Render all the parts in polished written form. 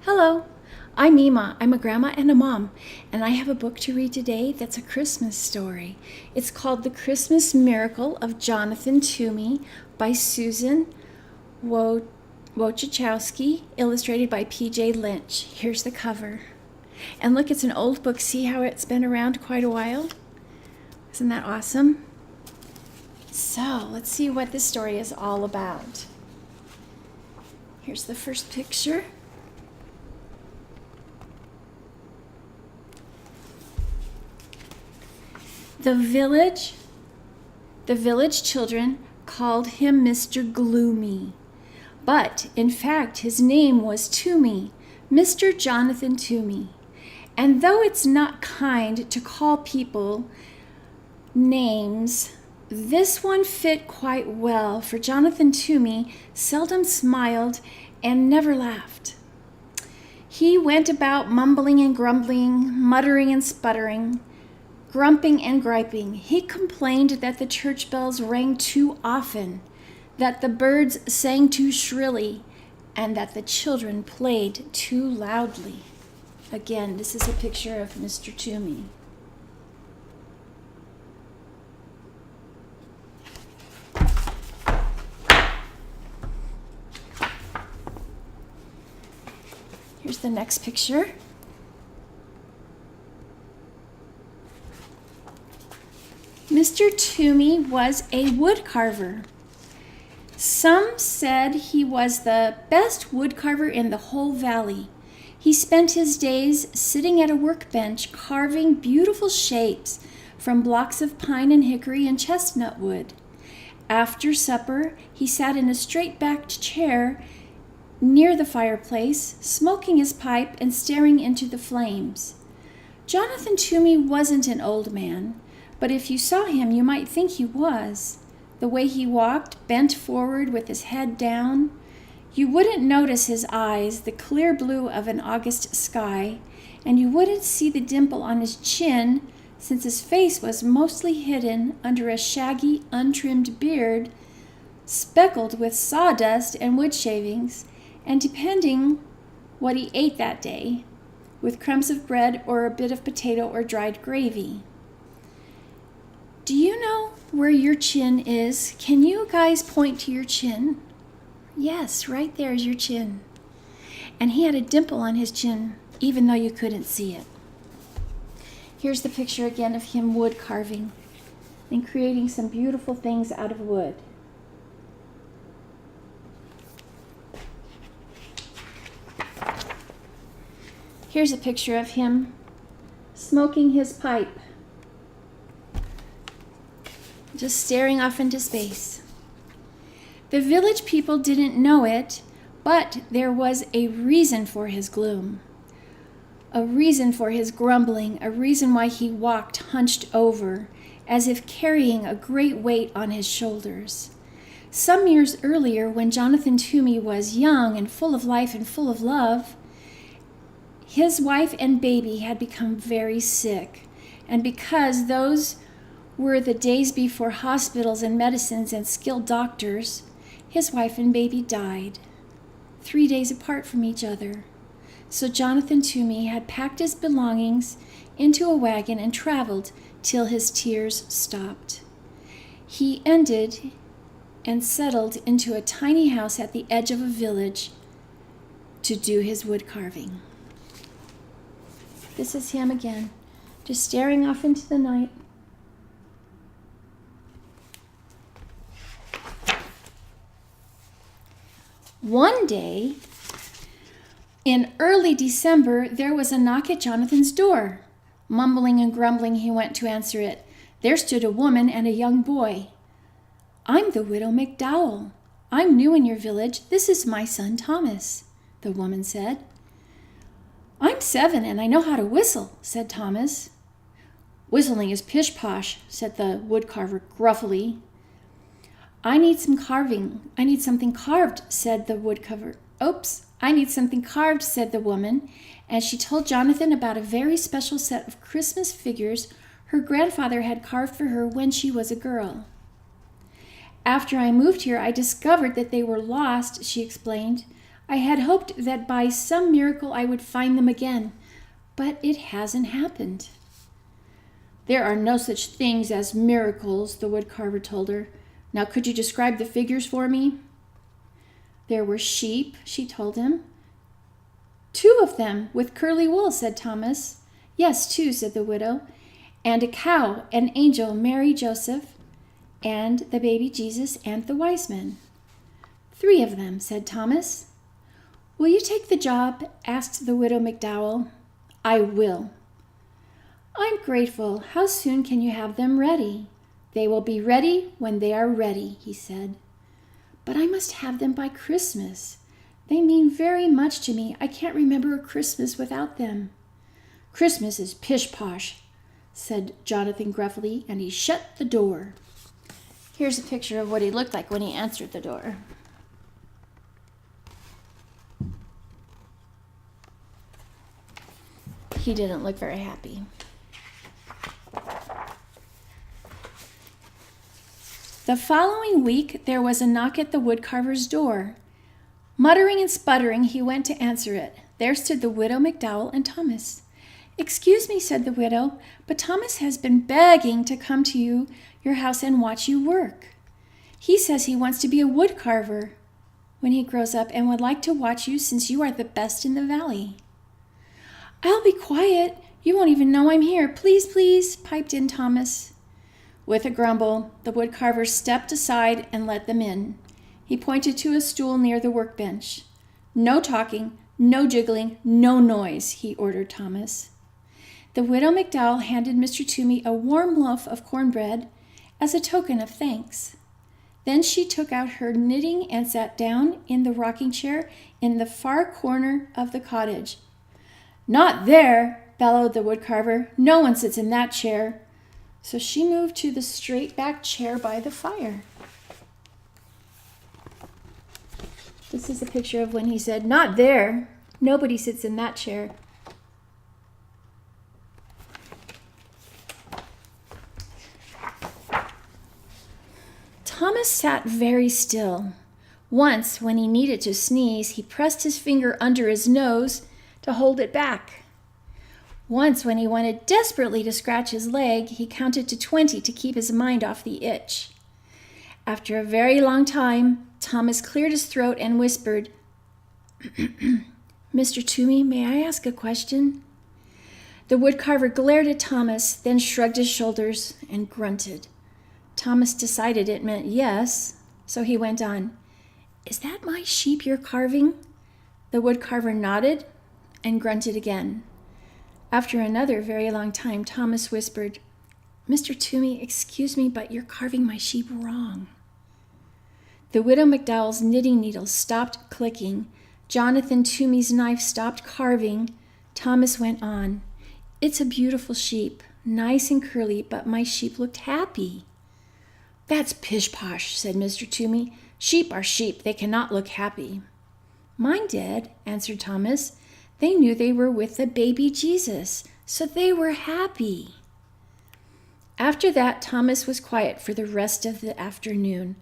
Hello, I'm Mima. I'm a grandma and a mom, and I have a book to read today that's a Christmas story. It's called The Christmas Miracle of Jonathan Toomey by Susan Wojciechowski, illustrated by P.J. Lynch. Here's the cover. And look, it's an old book. See how it's been around quite a while? Isn't that awesome? So, let's see what this story is all about. Here's the first picture. The village children called him Mr. Gloomy, but in fact his name was Toomey, Mr. Jonathan Toomey. And though it's not kind to call people names, this one fit quite well, for Jonathan Toomey seldom smiled and never laughed. He went about mumbling and grumbling, muttering and sputtering, grumping and griping. He complained that the church bells rang too often, that the birds sang too shrilly, and that the children played too loudly. Again, this is a picture of Mr. Toomey. Here's the next picture. Mr. Toomey was a woodcarver. Some said he was the best woodcarver in the whole valley. He spent his days sitting at a workbench carving beautiful shapes from blocks of pine and hickory and chestnut wood. After supper, he sat in a straight-backed chair near the fireplace, smoking his pipe and staring into the flames. Jonathan Toomey wasn't an old man, but if you saw him, you might think he was. The way he walked, bent forward with his head down, you wouldn't notice his eyes, the clear blue of an August sky, and you wouldn't see the dimple on his chin, since his face was mostly hidden under a shaggy, untrimmed beard, speckled with sawdust and wood shavings, and depending what he ate that day, with crumbs of bread or a bit of potato or dried gravy. Do you know where your chin is? Can you guys point to your chin? Yes, right there is your chin. And he had a dimple on his chin, even though you couldn't see it. Here's the picture again of him wood carving and creating some beautiful things out of wood. Here's a picture of him smoking his pipe, just staring off into space. The village people didn't know it, but there was a reason for his gloom, a reason for his grumbling, a reason why he walked hunched over, as if carrying a great weight on his shoulders. Some years earlier, when Jonathan Toomey was young and full of life and full of love, his wife and baby had become very sick, and because those were the days before hospitals and medicines and skilled doctors, his wife and baby died, 3 days apart from each other. So Jonathan Toomey had packed his belongings into a wagon and traveled till his tears stopped. He ended and settled into a tiny house at the edge of a village to do his wood carving. This is him again, just staring off into the night. One day, in early December, there was a knock at Jonathan's door. Mumbling and grumbling, he went to answer it. There stood a woman and a young boy. "I'm the widow McDowell. I'm new in your village. This is my son Thomas," the woman said. "I'm 7 and I know how to whistle," said Thomas. "Whistling is pish-posh," said the woodcarver gruffly. I need something carved," said the woodcarver. I need something carved," said the woman, and she told Jonathan about a very special set of Christmas figures her grandfather had carved for her when she was a girl. "After I moved here, I discovered that they were lost," she explained. I had hoped that by some miracle I would find them again, but it hasn't happened." "There are no such things as miracles," the woodcarver told her. "Now could you describe the figures for me?" "There were sheep," she told him. "2 of them with curly wool," said Thomas. "Yes, 2, said the widow. "And a cow, an angel, Mary, Joseph, and the baby Jesus, and the wise men." "3 of them," said Thomas. "Will you take the job?" asked the widow McDowell. "I will." "I'm grateful. How soon can you have them ready?" "They will be ready when they are ready," he said. "But I must have them by Christmas. They mean very much to me. I can't remember a Christmas without them." "Christmas is pish-posh," said Jonathan gruffly, and he shut the door. Here's a picture of what he looked like when he answered the door. He didn't look very happy. The following week, there was a knock at the woodcarver's door. Muttering and sputtering, he went to answer it. There stood the widow McDowell and Thomas. "Excuse me," said the widow, "but Thomas has been begging to come to your house and watch you work. He says he wants to be a woodcarver when he grows up and would like to watch you since you are the best in the valley." "I'll be quiet. You won't even know I'm here. Please, please," piped in Thomas. With a grumble, the woodcarver stepped aside and let them in. He pointed to a stool near the workbench. "No talking, no jiggling, no noise," he ordered Thomas. The widow McDowell handed Mr. Toomey a warm loaf of cornbread as a token of thanks. Then she took out her knitting and sat down in the rocking chair in the far corner of the cottage. "Not there!" bellowed the woodcarver. "No one sits in that chair." So she moved to the straight-back chair by the fire. This is a picture of when he said, "Not there! Nobody sits in that chair." Thomas sat very still. Once, when he needed to sneeze, he pressed his finger under his nose to hold it back. Once, when he wanted desperately to scratch his leg, he counted to 20 to keep his mind off the itch. After a very long time, Thomas cleared his throat and whispered, "Mr. Toomey, may I ask a question?" The woodcarver glared at Thomas, then shrugged his shoulders and grunted. Thomas decided it meant yes, so he went on. "Is that my sheep you're carving?" The woodcarver nodded and grunted again. After another very long time, Thomas whispered, "Mr. Toomey, excuse me, but you're carving my sheep wrong." The widow McDowell's knitting needle stopped clicking. Jonathan Toomey's knife stopped carving. Thomas went on. "It's a beautiful sheep, nice and curly, but my sheep looked happy." "That's pish-posh," said Mr. Toomey. "Sheep are sheep. They cannot look happy." "Mine did," answered Thomas. "They knew they were with the baby Jesus, so they were happy." After that, Thomas was quiet for the rest of the afternoon.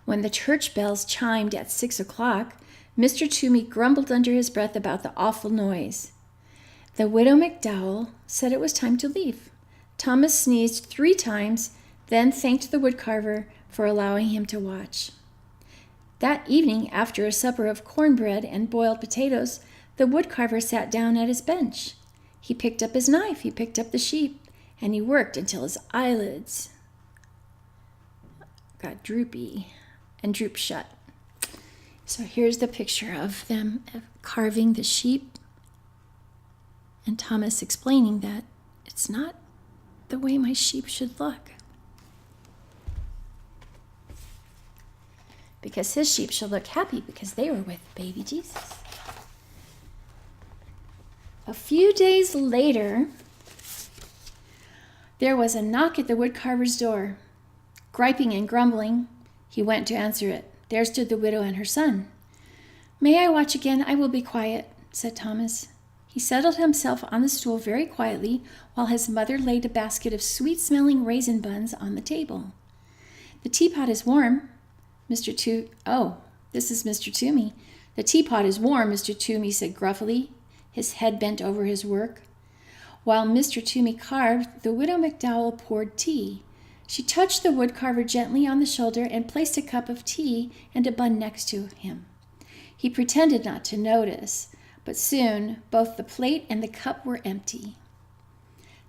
When the church bells chimed at 6 o'clock, Mr. Toomey grumbled under his breath about the awful noise. The widow McDowell said it was time to leave. Thomas sneezed 3 times, then thanked the woodcarver for allowing him to watch. That evening, after a supper of cornbread and boiled potatoes, the woodcarver sat down at his bench. He picked up his knife, he picked up the sheep, and he worked until his eyelids got droopy and drooped shut. So here's the picture of them carving the sheep, and Thomas explaining that it's not the way my sheep should look. Because his sheep should look happy because they were with baby Jesus. A few days later, there was a knock at the woodcarver's door. Griping and grumbling, he went to answer it. There stood the widow and her son. "May I watch again? I will be quiet," said Thomas. He settled himself on the stool very quietly while his mother laid a basket of sweet-smelling raisin buns on the table. "The teapot is warm." This is Mr. Toomey. "The teapot is warm," Mr. Toomey said gruffly, his head bent over his work. While Mr. Toomey carved, the widow McDowell poured tea. She touched the woodcarver gently on the shoulder and placed a cup of tea and a bun next to him. He pretended not to notice, but soon both the plate and the cup were empty.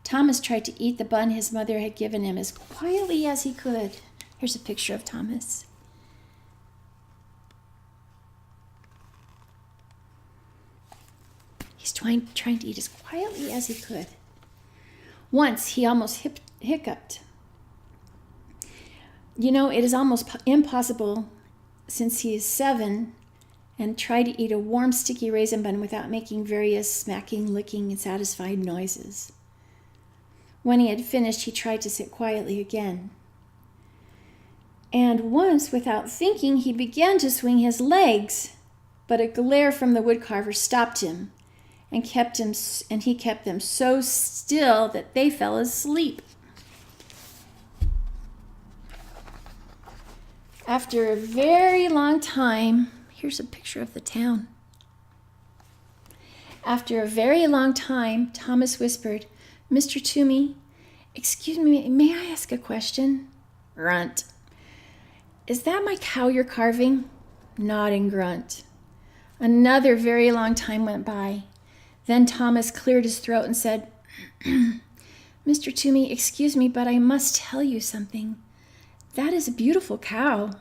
Thomas tried to eat the bun his mother had given him as quietly as he could. Here's a picture of Thomas. He's trying to eat as quietly as he could. Once he almost hiccuped. You know, it is almost impossible, since he is 7, and try to eat a warm, sticky raisin bun without making various smacking, licking, and satisfied noises. When he had finished, he tried to sit quietly again. And once, without thinking, he began to swing his legs, but a glare from the woodcarver stopped him, and he kept them so still that they fell asleep. After a very long time, here's a picture of the town. After a very long time, Thomas whispered, "Mr. Toomey, excuse me, may I ask a question?" Grunt. "Is that my cow you're carving?" Nod and grunt. Another very long time went by. Then Thomas cleared his throat and said, "Mr. Toomey, excuse me, but I must tell you something. That is a beautiful cow,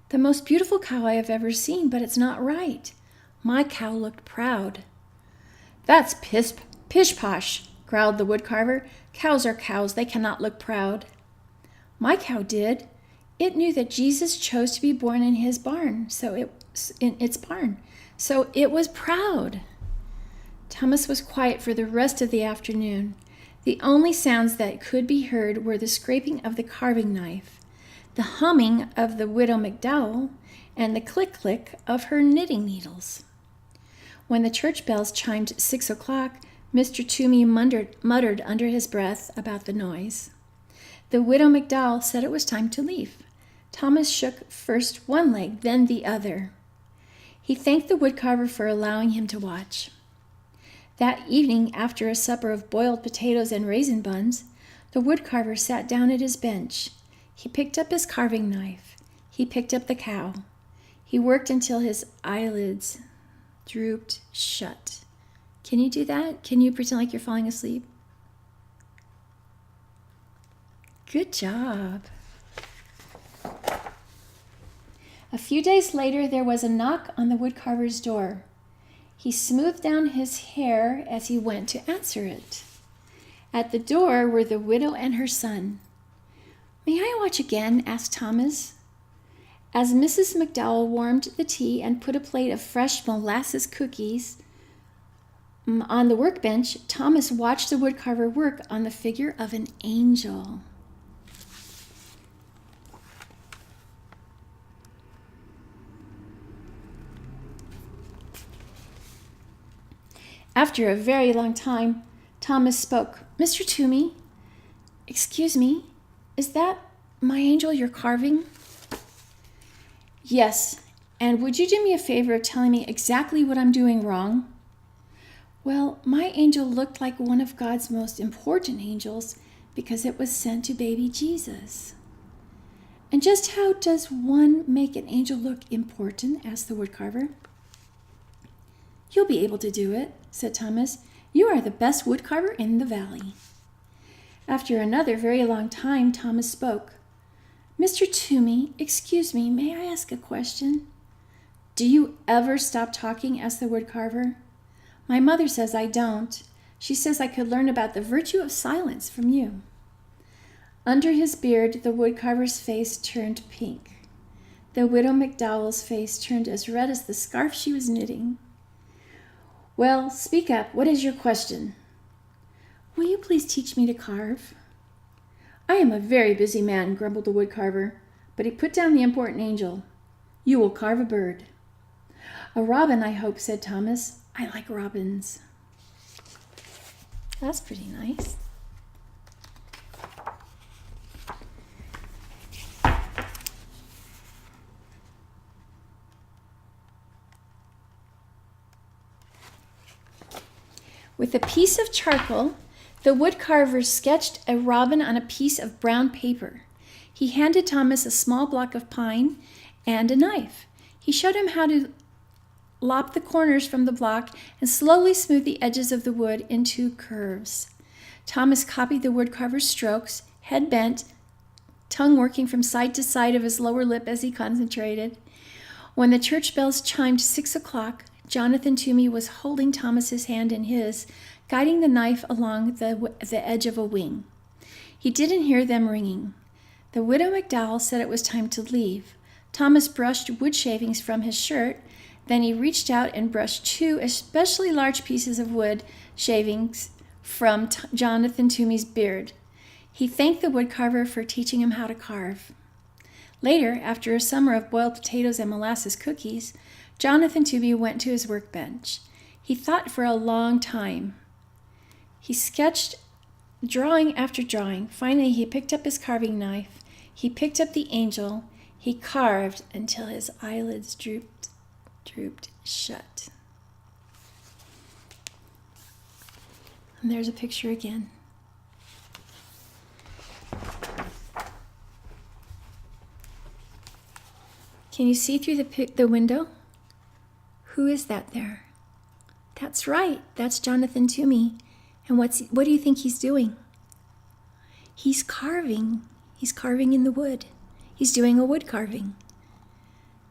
the most beautiful cow I have ever seen, but it's not right. My cow looked proud." "That's pish-posh," growled the woodcarver. "Cows are cows. They cannot look proud." "My cow did. It knew that Jesus chose to be born in its barn, so it was proud." Thomas was quiet for the rest of the afternoon. The only sounds that could be heard were the scraping of the carving knife, the humming of the widow McDowell, and the click-click of her knitting needles. When the church bells chimed 6 o'clock, Mr. Toomey muttered under his breath about the noise. The widow McDowell said it was time to leave. Thomas shook first one leg, then the other. He thanked the woodcarver for allowing him to watch. That evening, after a supper of boiled potatoes and raisin buns, the woodcarver sat down at his bench. He picked up his carving knife. He picked up the cow. He worked until his eyelids drooped shut. Can you do that? Can you pretend like you're falling asleep? Good job. A few days later, there was a knock on the woodcarver's door. He smoothed down his hair as he went to answer it. At the door were the widow and her son. "May I watch again?" asked Thomas. As Mrs. McDowell warmed the tea and put a plate of fresh molasses cookies on the workbench, Thomas watched the woodcarver work on the figure of an angel. After a very long time, Thomas spoke. "Mr. Toomey, excuse me, is that my angel you're carving?" "Yes, and would you do me a favor of telling me exactly what I'm doing wrong?" "Well, my angel looked like one of God's most important angels because it was sent to baby Jesus." "And just how does one make an angel look important?" asked the woodcarver. "You'll be able to do it," said Thomas. "You are the best woodcarver in the valley." After another very long time, Thomas spoke. "Mr. Toomey, excuse me, may I ask a question?" "Do you ever stop talking?" asked the woodcarver. "My mother says I don't. She says I could learn about the virtue of silence from you." Under his beard, the woodcarver's face turned pink. The widow McDowell's face turned as red as the scarf she was knitting. "Well, speak up. What is your question?" "Will you please teach me to carve?" "I am a very busy man," grumbled the woodcarver, but he put down the important angel. "You will carve a bird." "A robin, I hope," said Thomas. "I like robins." That's pretty nice. With a piece of charcoal, the woodcarver sketched a robin on a piece of brown paper. He handed Thomas a small block of pine and a knife. He showed him how to lop the corners from the block and slowly smooth the edges of the wood into curves. Thomas copied the woodcarver's strokes, head bent, tongue working from side to side of his lower lip as he concentrated. When the church bells chimed 6 o'clock, Jonathan Toomey was holding Thomas's hand in his, guiding the knife along the edge of a wing. He didn't hear them ringing. The widow McDowell said it was time to leave. Thomas brushed wood shavings from his shirt. Then he reached out and brushed 2 especially large pieces of wood shavings from Jonathan Toomey's beard. He thanked the woodcarver for teaching him how to carve. Later, after a summer of boiled potatoes and molasses cookies, Jonathan Toomey went to his workbench. He thought for a long time. He sketched drawing after drawing. Finally, he picked up his carving knife. He picked up the angel. He carved until his eyelids drooped shut. And there's a picture again. Can you see through the window? Who is that there? That's right. That's Jonathan Toomey. And what do you think he's doing? He's carving. He's carving in the wood. He's doing a wood carving.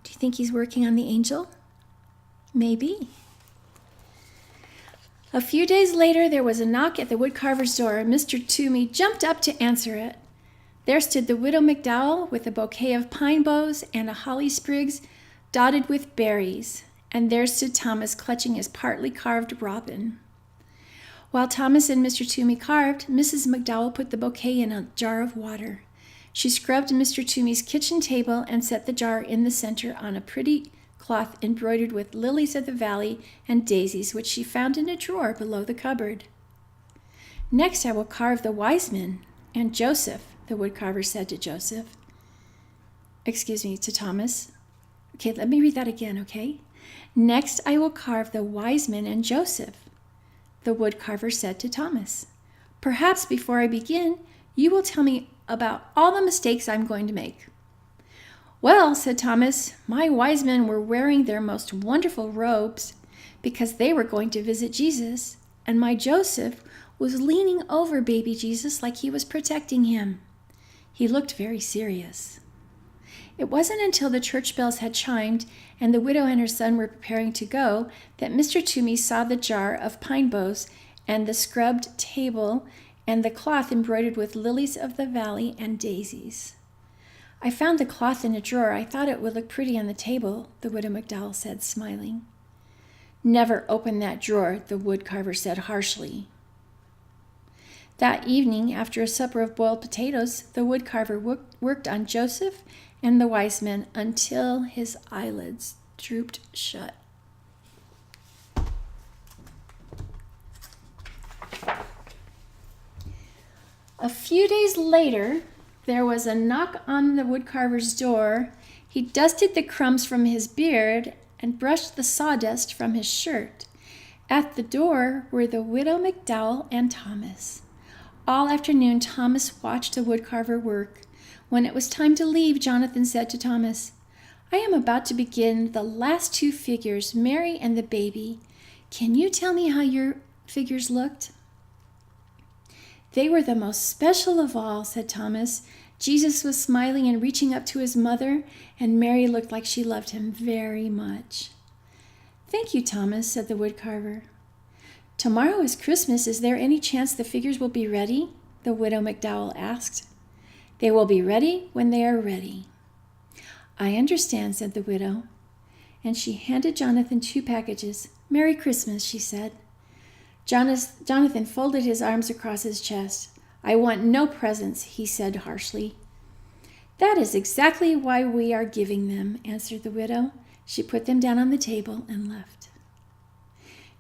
Do you think he's working on the angel? Maybe. A few days later, there was a knock at the woodcarver's door. Mr. Toomey jumped up to answer it. There stood the widow McDowell with a bouquet of pine boughs and a holly sprigs dotted with berries. And there stood Thomas clutching his partly carved robin. While Thomas and Mr. Toomey carved, Mrs. McDowell put the bouquet in a jar of water. She scrubbed Mr. Toomey's kitchen table and set the jar in the center on a pretty cloth embroidered with lilies of the valley and daisies, which she found in a drawer below the cupboard. Next I will carve the wise men and Joseph, the woodcarver said to Thomas. Okay, let me read that again, okay? Next I will carve the wise men and Joseph, the woodcarver said to Thomas. Perhaps before I begin, you will tell me about all the mistakes I'm going to make. Well, said Thomas, my wise men were wearing their most wonderful robes because they were going to visit Jesus, and my Joseph was leaning over baby Jesus like he was protecting him. He looked very serious. It wasn't until the church bells had chimed and the widow and her son were preparing to go that Mr. Toomey saw the jar of pine boughs and the scrubbed table and the cloth embroidered with lilies of the valley and daisies. I found the cloth in a drawer. I thought it would look pretty on the table, the widow McDowell said, smiling. Never open that drawer, the woodcarver said harshly. That evening, after a supper of boiled potatoes, the woodcarver worked on Joseph and the wise men until his eyelids drooped shut. A few days later, there was a knock on the woodcarver's door. He dusted the crumbs from his beard and brushed the sawdust from his shirt. At the door were the widow McDowell and Thomas. All afternoon, Thomas watched the woodcarver work. When it was time to leave, Jonathan said to Thomas, I am about to begin the last 2 figures, Mary and the baby. Can you tell me how your figures looked? They were the most special of all, said Thomas. Jesus was smiling and reaching up to his mother, and Mary looked like she loved him very much. Thank you, Thomas, said the woodcarver. Tomorrow is Christmas. Is there any chance the figures will be ready? The widow McDowell asked. They will be ready when they are ready. I understand, said the widow. And she handed Jonathan 2 packages. Merry Christmas, she said. Jonathan folded his arms across his chest. I want no presents, he said harshly. That is exactly why we are giving them, answered the widow. She put them down on the table and left.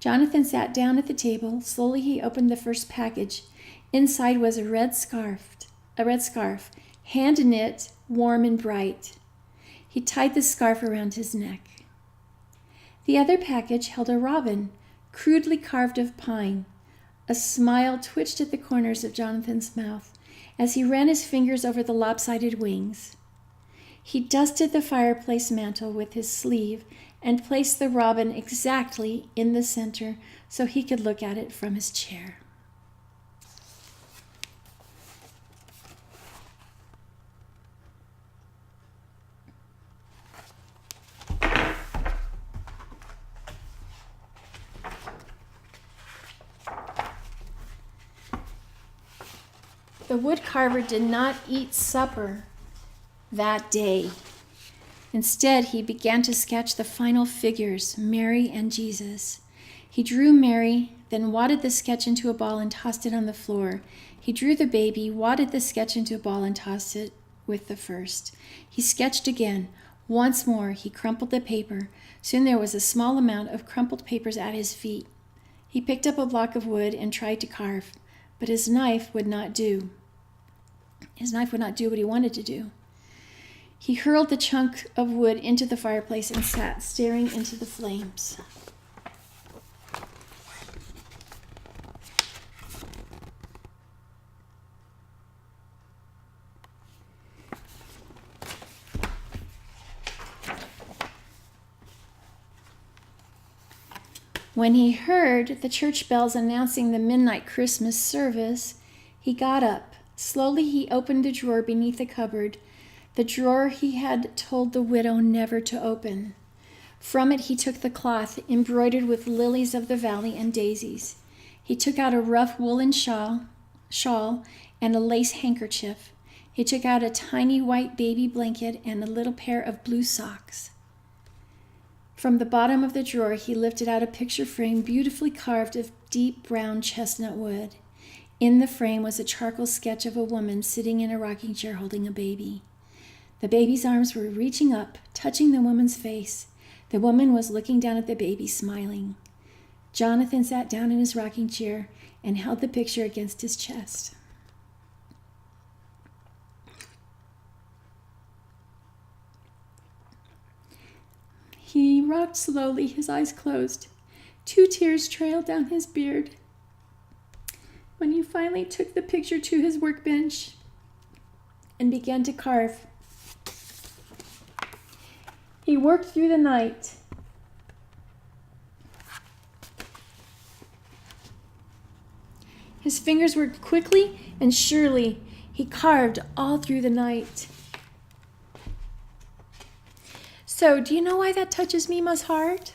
Jonathan sat down at the table. Slowly he opened the first package. Inside was a red scarf, hand-knit, warm and bright. He tied the scarf around his neck. The other package held a robin, crudely carved of pine. A smile twitched at the corners of Jonathan's mouth as he ran his fingers over the lopsided wings. He dusted the fireplace mantel with his sleeve and placed the robin exactly in the center so he could look at it from his chair. The woodcarver did not eat supper that day. Instead, he began to sketch the final figures, Mary and Jesus. He drew Mary, then wadded the sketch into a ball and tossed it on the floor. He drew the baby, wadded the sketch into a ball and tossed it with the first. He sketched again. Once more, he crumpled the paper. Soon there was a small amount of crumpled papers at his feet. He picked up a block of wood and tried to carve, but his knife would not do. His knife would not do what he wanted to do. He hurled the chunk of wood into the fireplace and sat staring into the flames. When he heard the church bells announcing the midnight Christmas service, he got up. Slowly he opened a drawer beneath the cupboard, the drawer he had told the widow never to open. From it he took the cloth embroidered with lilies of the valley and daisies. He took out a rough woolen shawl and a lace handkerchief. He took out a tiny white baby blanket and a little pair of blue socks. From the bottom of the drawer he lifted out a picture frame beautifully carved of deep brown chestnut wood. In the frame was a charcoal sketch of a woman sitting in a rocking chair holding a baby. The baby's arms were reaching up, touching the woman's face. The woman was looking down at the baby, smiling. Jonathan sat down in his rocking chair and held the picture against his chest. He rocked slowly, his eyes closed. 2 tears trailed down his beard. When he finally took the picture to his workbench and began to carve, he worked through the night. His fingers worked quickly and surely. He carved all through the night. So, do you know why that touches Mima's heart?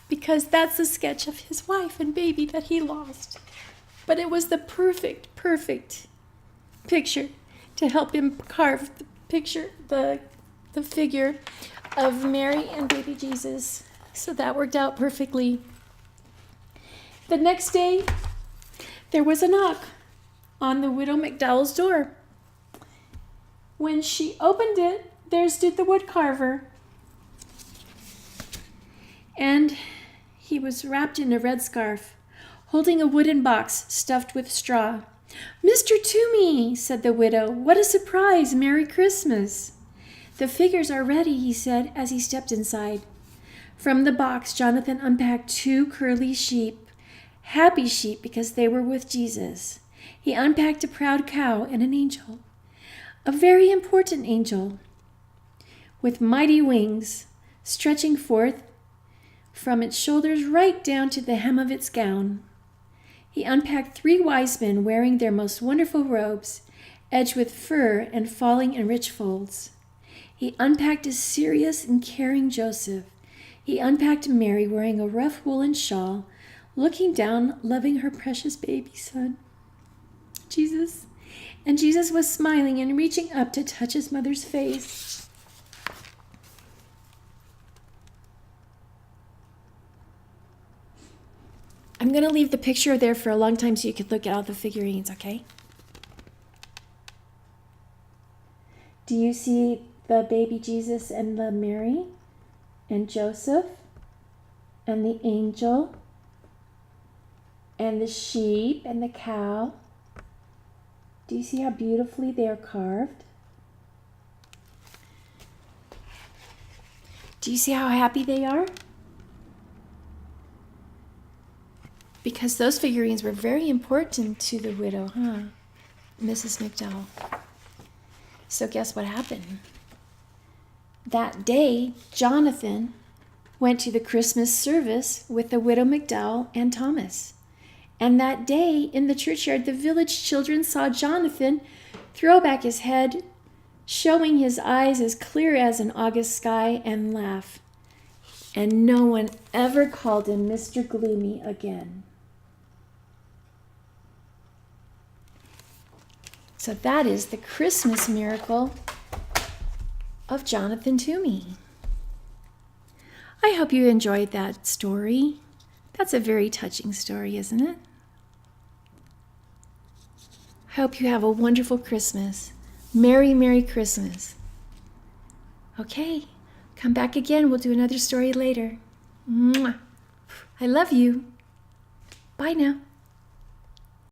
Because that's the sketch of his wife and baby that he lost. But it was the perfect picture to help him carve the picture, the figure of Mary and baby Jesus. So that worked out perfectly. The next day, there was a knock on the widow McDowell's door. When she opened it, there stood the woodcarver. And he was wrapped in a red scarf, holding a wooden box stuffed with straw. "Mr. Toomey," said the widow, "what a surprise! Merry Christmas." "The figures are ready," he said as he stepped inside. From the box, Jonathan unpacked 2 curly sheep, happy sheep because they were with Jesus. He unpacked a proud cow and an angel, a very important angel, with mighty wings stretching forth from its shoulders right down to the hem of its gown. He unpacked 3 wise men wearing their most wonderful robes, edged with fur and falling in rich folds. He unpacked a serious and caring Joseph. He unpacked Mary wearing a rough woolen shawl, looking down, loving her precious baby son, Jesus. And Jesus was smiling and reaching up to touch his mother's face. I'm going to leave the picture there for a long time so you can look at all the figurines, okay? Do you see the baby Jesus and the Mary and Joseph and the angel and the sheep and the cow? Do you see how beautifully they are carved? Do you see how happy they are? Because those figurines were very important to the widow, huh? Mrs. McDowell. So guess what happened? That day, Jonathan went to the Christmas service with the widow McDowell and Thomas. And that day, in the churchyard, the village children saw Jonathan throw back his head, showing his eyes as clear as an August sky, and laugh. And no one ever called him Mr. Gloomy again. So that is the Christmas miracle of Jonathan Toomey. I hope you enjoyed that story. That's a very touching story, isn't it? I hope you have a wonderful Christmas. Merry, Merry Christmas. Okay, come back again. We'll do another story later. Mwah. I love you. Bye now.